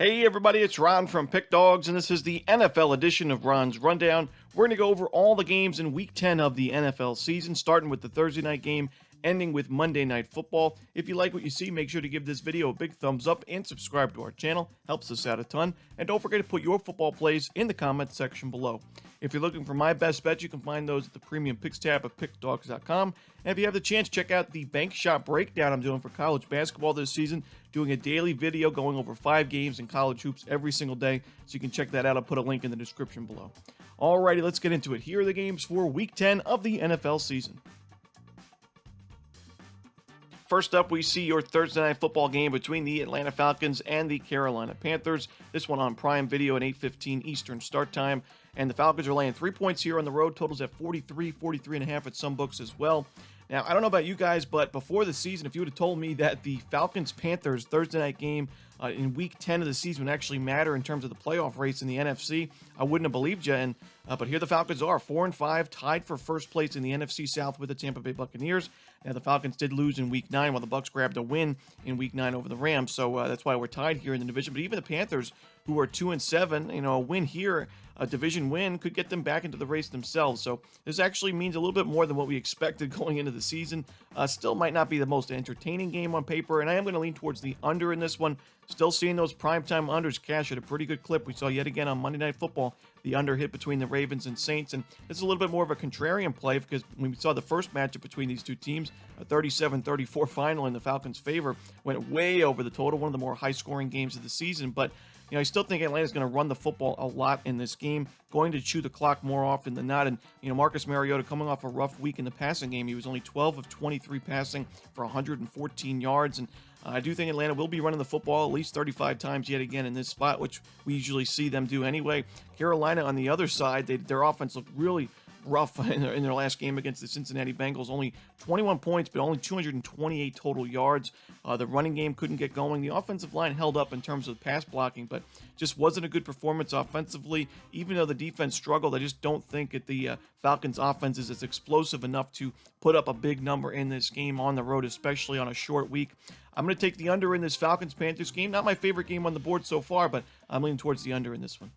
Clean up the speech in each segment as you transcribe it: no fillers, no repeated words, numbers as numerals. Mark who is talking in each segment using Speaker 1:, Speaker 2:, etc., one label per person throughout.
Speaker 1: Hey everybody, it's Ron from Pick Dawgz, and this is the NFL edition of Ron's Rundown. We're going to go over all the games in Week 10 of the NFL season, starting with the Thursday night game, ending with Monday Night Football. If you like what you see, make sure to give this video a big thumbs up and subscribe to our channel. Helps us out a ton. And don't forget to put your football plays in the comment section below. If you're looking for my best bets, you can find those at the Premium Picks tab at Pickdawgz.com. And if you have the chance, check out the bank shot breakdown I'm doing for college basketball this season, doing a daily video going over 5 games in college hoops every single day. So you can check that out. I'll put a link in the description below. Alrighty, let's get into it. Here are the games for Week 10 of the NFL season. First up, we see your Thursday night football game between the Atlanta Falcons and the Carolina Panthers. This one on Prime Video at 8:15 Eastern start time. And the Falcons are laying 3 points here on the road. Totals at 43, 43.5 at some books as well. Now, I don't know about you guys, but before the season, if you would have told me that the Falcons-Panthers Thursday night game in Week 10 of the season would actually matter in terms of the playoff race in the NFC, I wouldn't have believed you. But here the Falcons are, 4-5, tied for first place in the NFC South with the Tampa Bay Buccaneers. Now, the Falcons did lose in Week 9, while the Bucs grabbed a win in Week 9 over the Rams. So that's why we're tied here in the division. But even the Panthers, who are 2-7, a win here, a division win, could get them back into the race themselves. So this actually means a little bit more than what we expected going into the season. Still might not be the most entertaining game on paper, and I am going to lean towards the under in this one. Still seeing those primetime unders cash at a pretty good clip. We saw yet again on Monday Night Football the under hit between the Ravens and Saints, and this is a little bit more of a contrarian play because when we saw the first matchup between these two teams, a 37-34 final in the Falcons' favor, went way over the total, one of the more high-scoring games of the season, but I still think Atlanta's going to run the football a lot in this game, going to chew the clock more often than not. And, Marcus Mariota coming off a rough week in the passing game. He was only 12 of 23 passing for 114 yards. And I do think Atlanta will be running the football at least 35 times yet again in this spot, which we usually see them do anyway. Carolina, on the other side, their offense looked really rough in their last game against the Cincinnati Bengals. Only 21 points, but only 228 total yards. The running game couldn't get going. The offensive line held up in terms of pass blocking, but just wasn't a good performance offensively. Even though the defense struggled, I just don't think that the Falcons' offense is as explosive enough to put up a big number in this game on the road, especially on a short week. I'm going to take the under in this Falcons-Panthers game. Not my favorite game on the board so far, but I'm leaning towards the under in this one.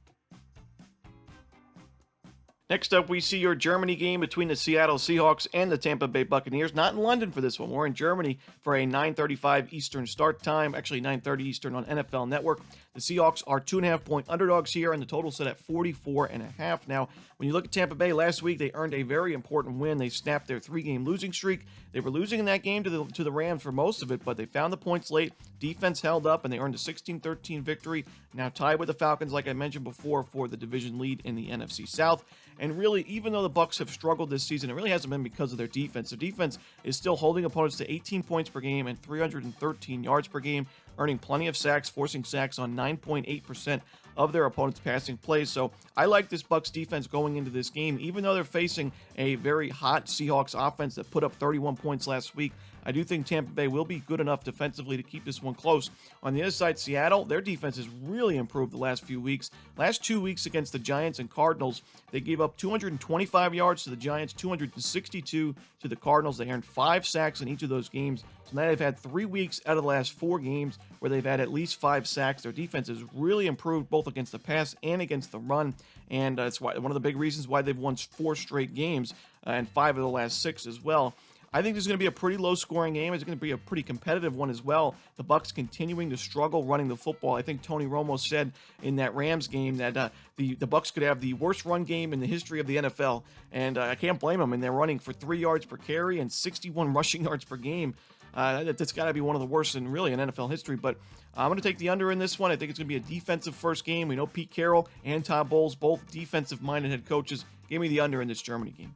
Speaker 1: Next up, we see your Germany game between the Seattle Seahawks and the Tampa Bay Buccaneers. Not in London for this one. We're in Germany for a 9:35 Eastern start time. Actually, 9:30 Eastern on NFL Network. The Seahawks are 2.5-point underdogs here, and the total set at 44.5. Now, when you look at Tampa Bay last week, they earned a very important win. They snapped their 3-game losing streak. They were losing in that game to the Rams for most of it, but they found the points late. Defense held up, and they earned a 16-13 victory. Now tied with the Falcons, like I mentioned before, for the division lead in the NFC South. And really, even though the Bucs have struggled this season, it really hasn't been because of their defense. Their defense is still holding opponents to 18 points per game and 313 yards per game, earning plenty of sacks, forcing sacks on 9.8% of their opponents' passing plays. So I like this Bucs defense going into this game, even though they're facing a very hot Seahawks offense that put up 31 points last week. I do think Tampa Bay will be good enough defensively to keep this one close. On the other side, Seattle, their defense has really improved the last few weeks. Last 2 weeks against the Giants and Cardinals, they gave up 225 yards to the Giants, 262 to the Cardinals. They earned 5 sacks in each of those games. So now they've had 3 weeks out of the last 4 games where they've had at least 5 sacks. Their defense has really improved both against the pass and against the run. And it's one of the big reasons why they've won 4 straight games and 5 of the last 6 as well. I think this is going to be a pretty low-scoring game. It's going to be a pretty competitive one as well. The Bucs continuing to struggle running the football. I think Tony Romo said in that Rams game that the Bucs could have the worst run game in the history of the NFL, and I can't blame them. And they're running for 3 yards per carry and 61 rushing yards per game. That's got to be one of the worst in really in NFL history. But I'm going to take the under in this one. I think it's going to be a defensive-first game. We know Pete Carroll and Todd Bowles, both defensive-minded head coaches. Give me the under in this Germany game.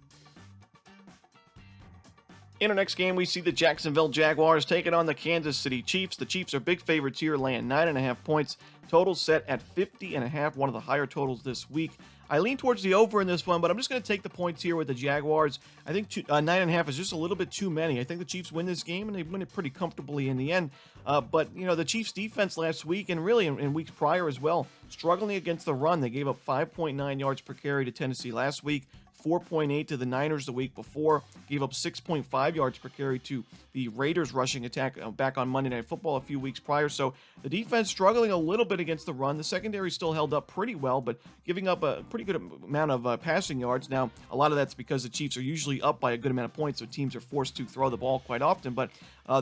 Speaker 1: In our next game, we see the Jacksonville Jaguars taking on the Kansas City Chiefs. The Chiefs are big favorites here, laying 9.5 points. Total set at 50.5, one of the higher totals this week. I lean towards the over in this one, but I'm just going to take the points here with the Jaguars. I think 9.5 is just a little bit too many. I think the Chiefs win this game, and they win it pretty comfortably in the end. But, the Chiefs' defense last week, and really in weeks prior as well, struggling against the run. They gave up 5.9 yards per carry to Tennessee last week, 4.8 to the Niners the week before, gave up 6.5 yards per carry to the Raiders rushing attack back on Monday Night Football a few weeks prior. So the defense struggling a little bit against the run. The secondary still held up pretty well, but giving up a pretty good amount of passing yards. Now, a lot of that's because the Chiefs are usually up by a good amount of points, so teams are forced to throw the ball quite often. But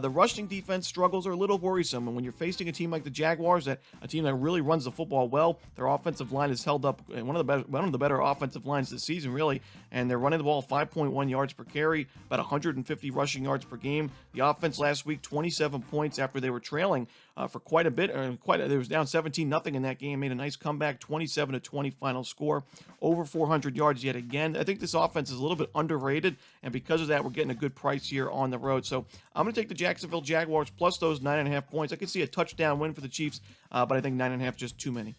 Speaker 1: the rushing defense struggles are a little worrisome. And when you're facing a team like the Jaguars, a team that really runs the football well, their offensive line is held up, one of the better offensive lines this season, really. And they're running the ball 5.1 yards per carry, about 150 rushing yards per game. The offense last week, 27 points after they were trailing for quite a bit. They was down 17-0 in that game. Made a nice comeback, 27-20 final score, over 400 yards yet again. I think this offense is a little bit underrated, and because of that, we're getting a good price here on the road. So I'm going to take the Jacksonville Jaguars plus those 9.5 points. I could see a touchdown win for the Chiefs, but I think 9.5 just too many.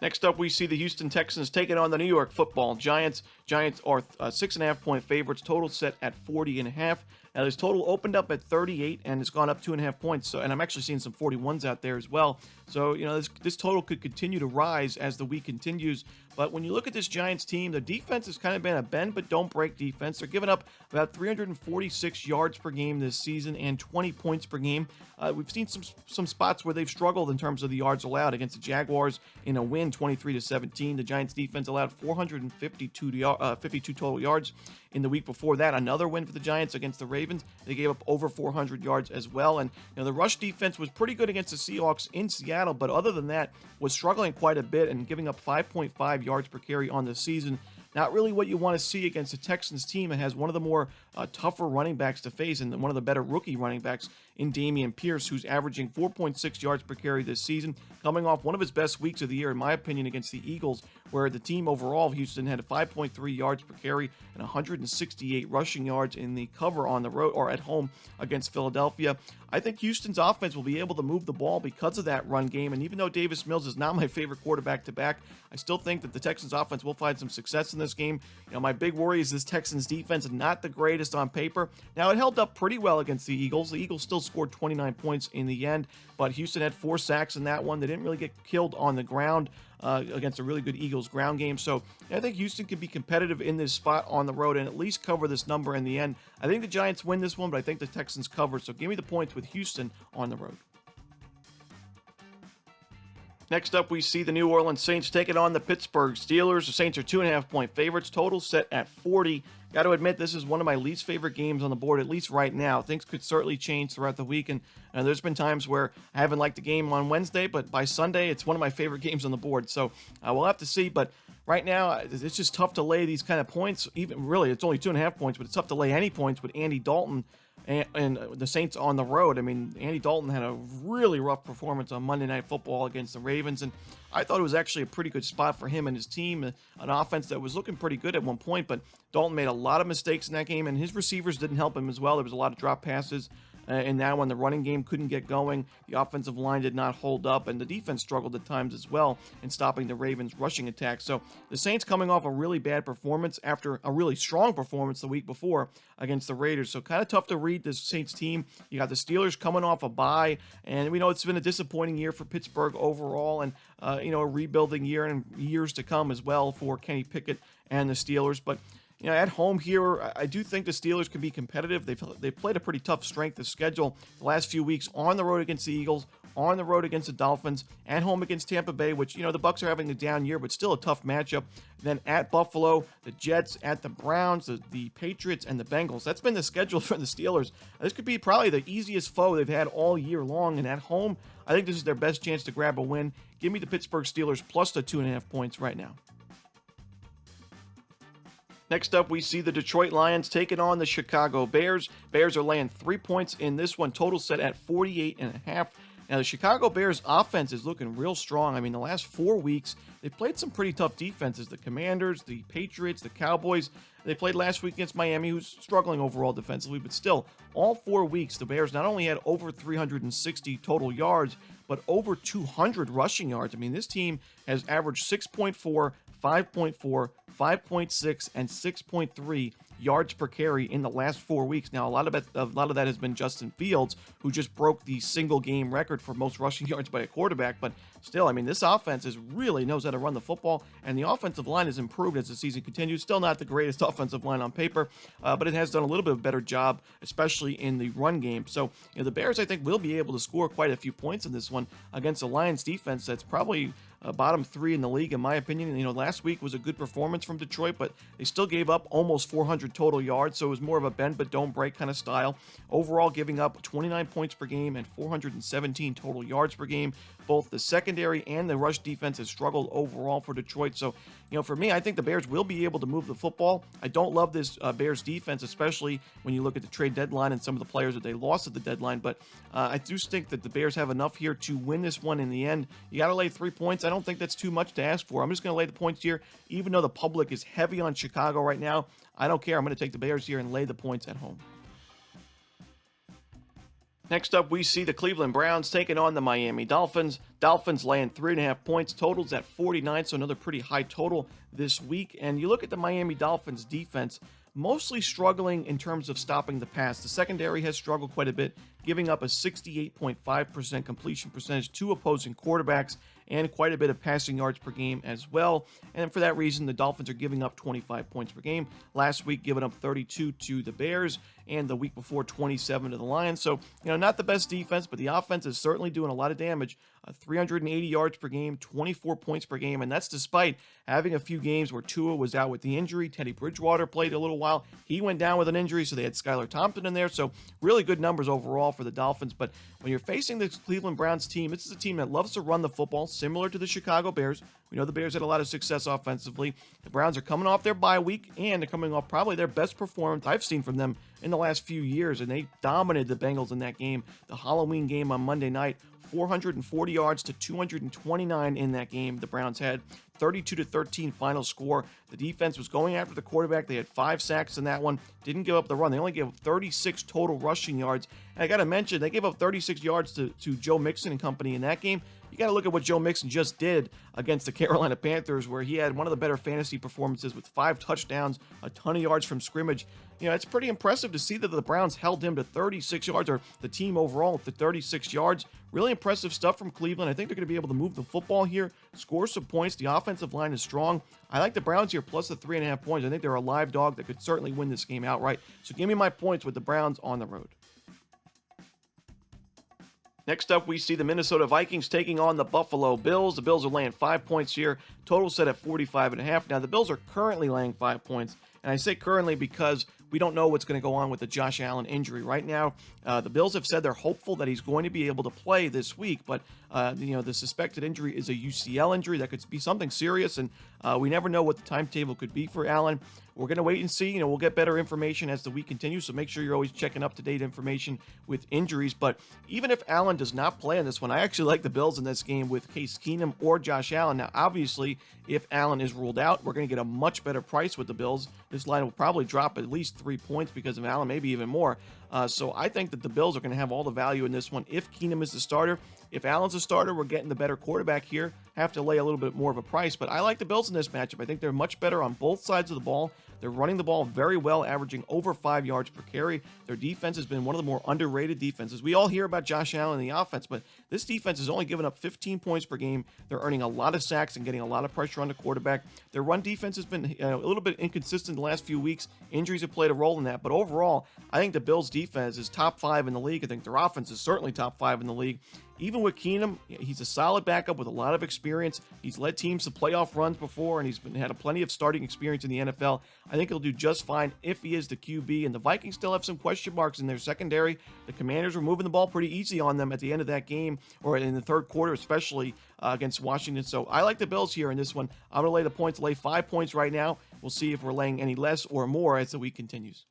Speaker 1: Next up, we see the Houston Texans taking on the New York Football Giants. Giants are 6.5 point favorites, total set at 40.5. Now, this total opened up at 38 and it's gone up 2.5 points. So, and I'm actually seeing some 41s out there as well. So, this total could continue to rise as the week continues. But when you look at this Giants team, the defense has kind of been a bend but don't break defense. They're giving up about 346 yards per game this season and 20 points per game. We've seen some spots where they've struggled in terms of the yards allowed against the Jaguars in a win, 23-17. The Giants defense allowed 452 total yards. In the week before that, another win for the Giants against the Ravens. They gave up over 400 yards as well. And the rush defense was pretty good against the Seahawks in Seattle, but other than that, was struggling quite a bit and giving up 5.5 yards per carry on the season. Not really what you want to see against a Texans team that has one of the more tougher running backs to face and one of the better rookie running backs in Dameon Pierce, who's averaging 4.6 yards per carry this season, coming off one of his best weeks of the year, in my opinion, against the Eagles, where the team overall, Houston, had 5.3 yards per carry and 168 rushing yards in the cover on the road or at home against Philadelphia. I think Houston's offense will be able to move the ball because of that run game, and even though Davis Mills is not my favorite quarterback to back, I still think that the Texans offense will find some success in this game. My big worry is this Texans defense is not the greatest on paper. Now, it held up pretty well against the Eagles. The Eagles still scored 29 points in the end, but Houston had 4 sacks in that one. They didn't really get killed on the ground against a really good Eagles ground game. So I think Houston can be competitive in this spot on the road and at least cover this number in the end. I think the Giants win this one, but I think the Texans cover. So give me the points with Houston on the road. Next up, we see the New Orleans Saints taking on the Pittsburgh Steelers. The Saints are 2.5 point favorites, total set at 40. Got to admit, this is one of my least favorite games on the board, at least right now. Things could certainly change throughout the week, and there's been times where I haven't liked the game on Wednesday, but by Sunday, it's one of my favorite games on the board. So we'll have to see, but right now, it's just tough to lay these kind of points. Even really, it's only 2.5 points, but it's tough to lay any points with Andy Dalton and the Saints on the road. I mean, Andy Dalton had a really rough performance on Monday Night Football against the Ravens, and I thought it was actually a pretty good spot for him and his team, an offense that was looking pretty good at one point, but Dalton made a lot of mistakes in that game, and his receivers didn't help him as well. There was a lot of drop passes. And now when the running game couldn't get going, the offensive line did not hold up, and the defense struggled at times as well in stopping the Ravens' rushing attack. So the Saints coming off a really bad performance after a really strong performance the week before against the Raiders. So kind of tough to read this Saints team. You got the Steelers coming off a bye, and we know it's been a disappointing year for Pittsburgh overall, and a rebuilding year and years to come as well for Kenny Pickett and the Steelers. But at home here, I do think the Steelers can be competitive. They've played a pretty tough strength of schedule the last few weeks, on the road against the Eagles, on the road against the Dolphins, at home against Tampa Bay, which, the Bucs are having a down year, but still a tough matchup. Then at Buffalo, the Jets, at the Browns, the Patriots, and the Bengals. That's been the schedule for the Steelers. This could be probably the easiest foe they've had all year long, and at home, I think this is their best chance to grab a win. Give me the Pittsburgh Steelers plus the 2.5 points right now. Next up, we see the Detroit Lions taking on the Chicago Bears. Bears are laying 3 points in this one, total set at 48.5. Now, the Chicago Bears offense is looking real strong. I mean, the last 4 weeks, they've played some pretty tough defenses. The Commanders, the Patriots, the Cowboys. They played last week against Miami, who's struggling overall defensively, but still, all 4 weeks, the Bears not only had over 360 total yards, but over 200 rushing yards. I mean, this team has averaged 6.4, 5.4, 5.6, and 6.3 yards per carry in the last 4 weeks. Now, a lot of that has been Justin Fields, who just broke the single game record for most rushing yards by a quarterback. But still, I mean, this offense really knows how to run the football, and the offensive line has improved as the season continues. Still not the greatest offensive line on paper, but it has done a little bit better job, especially in the run game. So, the Bears, I think, will be able to score quite a few points in this one against a Lions defense that's probably bottom 3 in the league, in my opinion. Last week was a good performance from Detroit, but they still gave up almost 400 total yards, so it was more of a bend but don't break kind of style. Overall, giving up 29 points per game and 417 total yards per game. Both the secondary and the rush defense has struggled overall for Detroit. So, for me, I think the Bears will be able to move the football. I don't love this Bears defense, especially when you look at the trade deadline and some of the players that they lost at the deadline. But I do think that the Bears have enough here to win this one in the end. You got to lay 3 points. I don't think that's too much to ask for. I'm just going to lay the points here, even though the public is heavy on Chicago right now. I don't care. I'm going to take the Bears here and lay the points at home. Next up, we see the Cleveland Browns taking on the Miami Dolphins. Dolphins laying 3.5 points. Totals at 49, so another pretty high total this week. And you look at the Miami Dolphins defense, mostly struggling in terms of stopping the pass. The secondary has struggled quite a bit, giving up a 68.5% completion percentage to opposing quarterbacks and quite a bit of passing yards per game as well. And for that reason, the Dolphins are giving up 25 points per game. Last week, giving up 32 to the Bears, and the week before, 27 to the Lions. So, not the best defense, but the offense is certainly doing a lot of damage. 380 yards per game, 24 points per game, and that's despite having a few games where Tua was out with the injury. Teddy Bridgewater played a little while. He went down with an injury, so they had Skylar Thompson in there. So really good numbers overall for the Dolphins. But when you're facing the Cleveland Browns team, this is a team that loves to run the football, similar to the Chicago Bears. We know the Bears had a lot of success offensively. The Browns are coming off their bye week, and they're coming off probably their best performance I've seen from them in the last few years, and they dominated the Bengals in that game. The Halloween game on Monday night, 440 yards to 229 in that game the Browns had. 32-13 final score. The defense was going after the quarterback. They had 5 sacks in that one. Didn't give up the run. They only gave up 36 total rushing yards. And I got to mention, they gave up 36 yards to Joe Mixon and company in that game. You got to look at what Joe Mixon just did against the Carolina Panthers, where he had one of the better fantasy performances with 5 touchdowns, a ton of yards from scrimmage. It's pretty impressive to see that the Browns held him to 36 yards, or the team overall to 36 yards. Really impressive stuff from Cleveland. I think they're going to be able to move the football here, score some points. The offensive line is strong. I like the Browns here plus the 3.5 points. I think they're a live dog that could certainly win this game outright. So give me my points with the Browns on the road. Next up, we see the Minnesota Vikings taking on the Buffalo Bills. The Bills are laying 5 points here. Total set at 45.5. Now, the Bills are currently laying 5 points. And I say currently because we don't know what's going to go on with the Josh Allen injury. Right now, the Bills have said they're hopeful that he's going to be able to play this week, but the suspected injury is a UCL injury. That could be something serious, and we never know what the timetable could be for Allen. We're going to wait and see. We'll get better information as the week continues, so make sure you're always checking up-to-date information with injuries. But even if Allen does not play in this one, I actually like the Bills in this game with Case Keenum or Josh Allen. Now, obviously, if Allen is ruled out, we're going to get a much better price with the Bills. This line will probably drop at least 3 points because of Allen, maybe even more. So I think that the Bills are going to have all the value in this one if Keenum is the starter. If Allen's a starter, we're getting the better quarterback here. Have to lay a little bit more of a price, but I like the Bills in this matchup. I think they're much better on both sides of the ball. They're running the ball very well, averaging over 5 yards per carry. Their defense has been one of the more underrated defenses. We all hear about Josh Allen and the offense, but this defense has only given up 15 points per game. They're earning a lot of sacks and getting a lot of pressure on the quarterback. Their run defense has been a little bit inconsistent the last few weeks. Injuries have played a role in that, but overall, I think the Bills' defense is top 5 in the league. I think their offense is certainly top 5 in the league. Even with Keenum, he's a solid backup with a lot of experience. He's led teams to playoff runs before, and he's had plenty of starting experience in the NFL. I think he'll do just fine if he is the QB, and the Vikings still have some question marks in their secondary. The Commanders were moving the ball pretty easy on them at the end of that game, or in the third quarter, especially against Washington. So I like the Bills here in this one. I'm going to lay the points, lay 5 points right now. We'll see if we're laying any less or more as the week continues.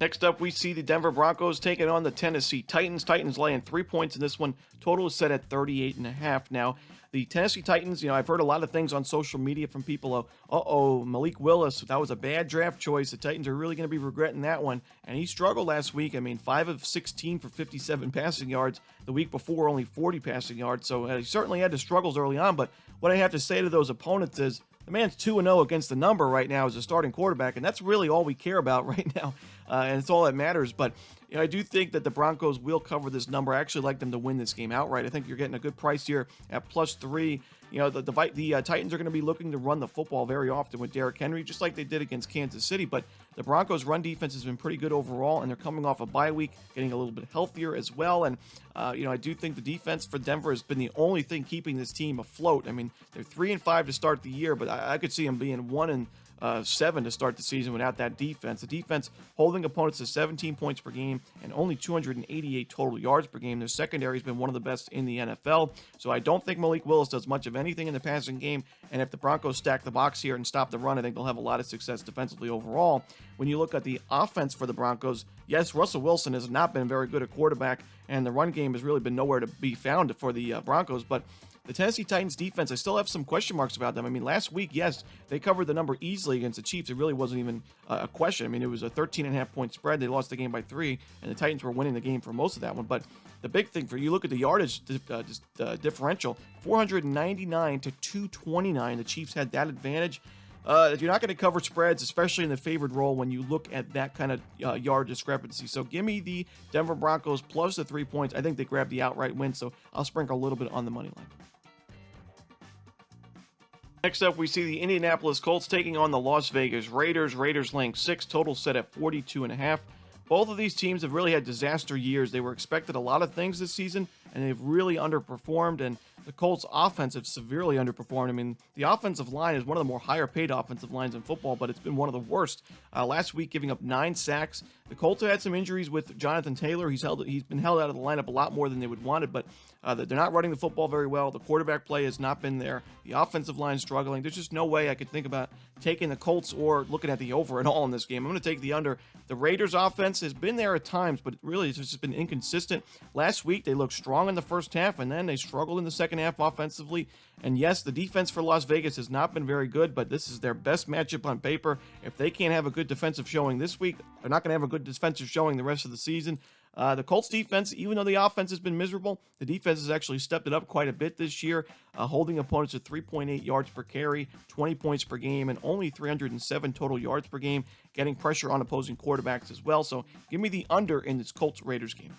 Speaker 1: Next up, we see the Denver Broncos taking on the Tennessee Titans. Titans laying 3 points in this one. Total is set at 38.5. Now, the Tennessee Titans, I've heard a lot of things on social media from people. Malik Willis, that was a bad draft choice. The Titans are really going to be regretting that one. And he struggled last week. 5 of 16 for 57 passing yards. The week before, only 40 passing yards. So he certainly had his struggles early on. But what I have to say to those opponents is, the man's 2-0 against the number right now as a starting quarterback, and that's really all we care about right now, and it's all that matters. But I do think that the Broncos will cover this number. I actually like them to win this game outright. I think you're getting a good price here at +3. The Titans are going to be looking to run the football very often with Derrick Henry, just like they did against Kansas City. But the Broncos' run defense has been pretty good overall, and they're coming off a bye week, getting a little bit healthier as well. And I do think the defense for Denver has been the only thing keeping this team afloat. I mean, they're 3-5 to start the year, but I could see them being 1-7 to start the season without that defense. The defense holding opponents to 17 points per game and only 288 total yards per game. Their secondary has been one of the best in the NFL. So I don't think Malik Willis does much of anything in the passing game. And if the Broncos stack the box here and stop the run, I think they'll have a lot of success defensively overall. When you look at the offense for the Broncos, yes, Russell Wilson has not been very good at quarterback, and the run game has really been nowhere to be found for the Broncos. But the Tennessee Titans defense, I still have some question marks about them. I mean, last week, yes, they covered the number easily against the Chiefs. It really wasn't even a question. I mean, it was a 13.5-point spread. They lost the game by 3, and the Titans were winning the game for most of that one. But the big thing for you, look at the yardage differential, 499 to 229. The Chiefs had that advantage. You're not going to cover spreads, especially in the favored role when you look at that kind of yard discrepancy. So give me the Denver Broncos plus the 3 points. I think they grab the outright win, so I'll sprinkle a little bit on the money line. Next up, we see the Indianapolis Colts taking on the Las Vegas Raiders. Raiders laying 6, total set at 42.5. Both of these teams have really had disaster years. They were expected a lot of things this season, and they've really underperformed, and the Colts' offense have severely underperformed. I mean, the offensive line is one of the more higher-paid offensive lines in football, but it's been one of the worst. Last week, giving up 9 sacks. The Colts have had some injuries with Jonathan Taylor. He's been held out of the lineup a lot more than they would wanted, but they're not running the football very well. The quarterback play has not been there. The offensive line is struggling. There's just no way I could think about taking the Colts or looking at the over at all in this game. I'm going to take the under. The Raiders' offense has been there at times, but really it's just been inconsistent. Last week, they looked strong in the first half, and then they struggled in the second half offensively. And yes, the defense for Las Vegas has not been very good, but this is their best matchup on paper. If they can't have a good defensive showing this week, they're not going to have a good defensive showing the rest of the season. The Colts defense, even though the offense has been miserable, the defense has actually stepped it up quite a bit this year, holding opponents to 3.8 yards per carry, 20 points per game, and only 307 total yards per game, getting pressure on opposing quarterbacks as well. So give me the under in this Colts-Raiders game.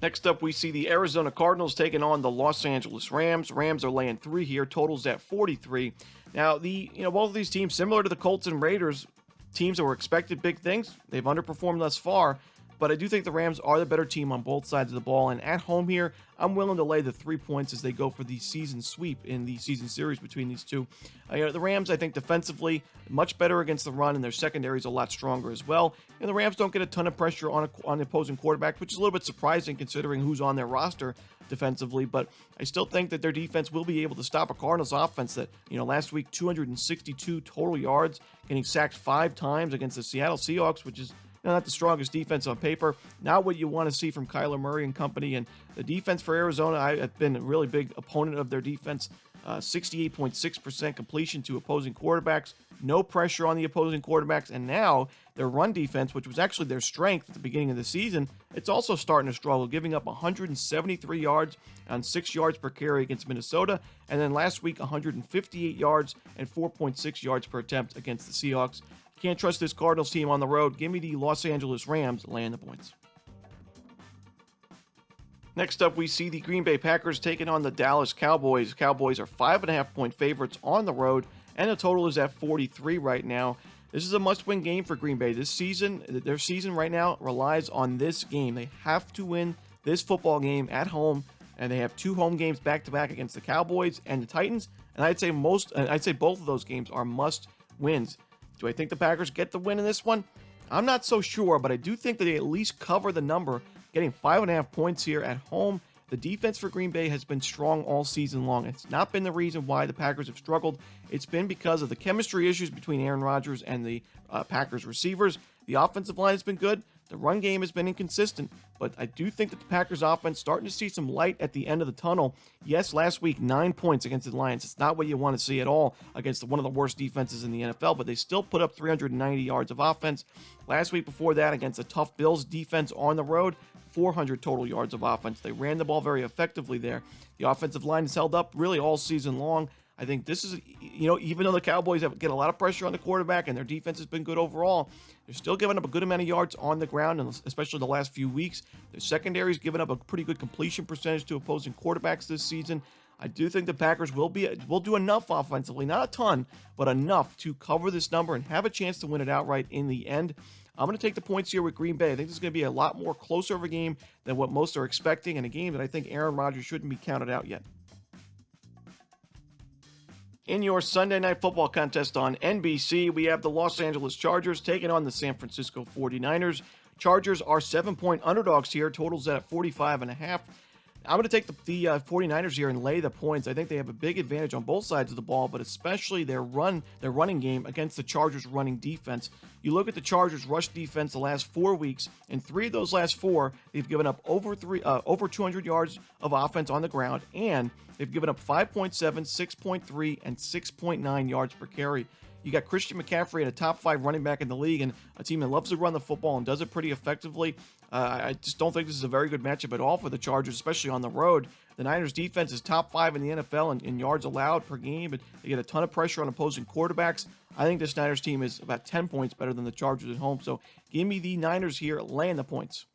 Speaker 1: Next up, we see the Arizona Cardinals taking on the Los Angeles Rams. Rams are laying 3 here, totals at 43. Now, both of these teams, similar to the Colts and Raiders, teams that were expected big things. They've underperformed thus far, but I do think the Rams are the better team on both sides of the ball. And at home here, I'm willing to lay the 3 points as they go for the season sweep in the season series between these two. The Rams, I think, defensively, much better against the run, and their secondary is a lot stronger as well. And the Rams don't get a ton of pressure on the opposing quarterback, which is a little bit surprising considering who's on their roster defensively, but I still think that their defense will be able to stop a Cardinals offense that, last week, 262 total yards, getting sacked 5 times against the Seattle Seahawks, which is not the strongest defense on paper. Not what you want to see from Kyler Murray and company. And the defense for Arizona, I've been a really big opponent of their defense. 68.6% completion to opposing quarterbacks. No pressure on the opposing quarterbacks. And now their run defense, which was actually their strength at the beginning of the season, it's also starting to struggle, giving up 173 yards on 6 yards per carry against Minnesota. And then last week, 158 yards and 4.6 yards per attempt against the Seahawks. Can't trust this Cardinals team on the road. Give me the Los Angeles Rams laying the points. Next up, we see the Green Bay Packers taking on the Dallas Cowboys. Cowboys are 5.5-point favorites on the road, and the total is at 43 right now. This is a must-win game for Green Bay. This season, their season right now relies on this game. They have to win this football game at home, and they have 2 home games back-to-back against the Cowboys and the Titans. And I'd say both of those games are must-wins. Do I think the Packers get the win in this one? I'm not so sure, but I do think that they at least cover the number, getting 5.5 points here at home. The defense for Green Bay has been strong all season long. It's not been the reason why the Packers have struggled. It's been because of the chemistry issues between Aaron Rodgers and the Packers receivers. The offensive line has been good. The run game has been inconsistent, but I do think that the Packers offense starting to see some light at the end of the tunnel. Yes, last week, 9 points against the Lions. It's not what you want to see at all against one of the worst defenses in the NFL, but they still put up 390 yards of offense. Last week before that, against a tough Bills defense on the road, 400 total yards of offense. They ran the ball very effectively there. The offensive line has held up really all season long. I think this is, even though the Cowboys get a lot of pressure on the quarterback and their defense has been good overall, they're still giving up a good amount of yards on the ground, and especially the last few weeks. Their secondary's given up a pretty good completion percentage to opposing quarterbacks this season. I do think the Packers will do enough offensively, not a ton, but enough to cover this number and have a chance to win it outright in the end. I'm going to take the points here with Green Bay. I think this is going to be a lot more closer of a game than what most are expecting, and a game that I think Aaron Rodgers shouldn't be counted out yet. In your Sunday Night Football contest on NBC, we have the Los Angeles Chargers taking on the San Francisco 49ers. Chargers are 7-point underdogs here, totals at 45.5. I'm going to take the 49ers here and lay the points. I think they have a big advantage on both sides of the ball, but especially their running game against the Chargers' running defense. You look at the Chargers' rush defense the last 4 weeks, and 3 of those last 4, they've given up over 200 yards of offense on the ground, and they've given up 5.7, 6.3, and 6.9 yards per carry. You got Christian McCaffrey, a top 5 running back in the league, and a team that loves to run the football and does it pretty effectively. I just don't think this is a very good matchup at all for the Chargers, especially on the road. The Niners' defense is top 5 in the NFL in yards allowed per game, and they get a ton of pressure on opposing quarterbacks. I think this Niners team is about 10 points better than the Chargers at home, so give me the Niners here laying the points.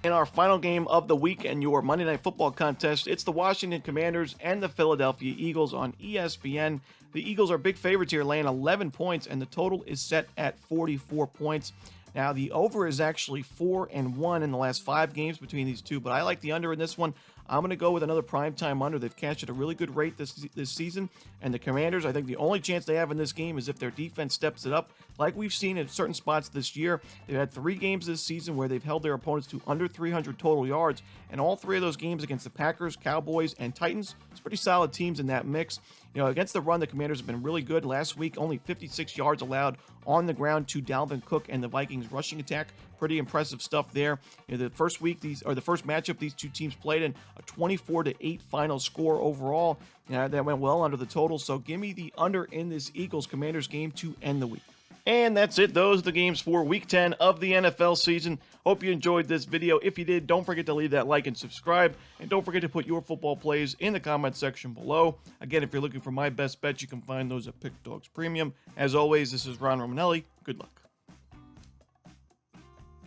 Speaker 1: In our final game of the week and your Monday Night Football contest, it's the Washington Commanders and the Philadelphia Eagles on ESPN. The Eagles are big favorites here, laying 11 points, and the total is set at 44 points. Now, the over is actually 4-1 in the last 5 games between these two, but I like the under in this one. I'm going to go with another primetime under. They've cashed at a really good rate this season, and the Commanders, I think the only chance they have in this game is if their defense steps it up, like we've seen in certain spots this year. They've had 3 games this season where they've held their opponents to under 300 total yards, and all 3 of those games against the Packers, Cowboys, and Titans. It's pretty solid teams in that mix. Against the run, the Commanders have been really good. Last week, only 56 yards allowed on the ground to Dalvin Cook and the Vikings rushing attack. Pretty impressive stuff there. The first matchup these two teams played in, a 24-8 final score overall. That went well under the total. So give me the under in this Eagles-Commanders game to end the week. And that's it. Those are the games for Week 10 of the NFL season. Hope you enjoyed this video. If you did, don't forget to leave that like and subscribe. And don't forget to put your football plays in the comment section below. Again, if you're looking for my best bets, you can find those at Pickdawgz Premium. As always, this is Ron Romanelli. Good luck.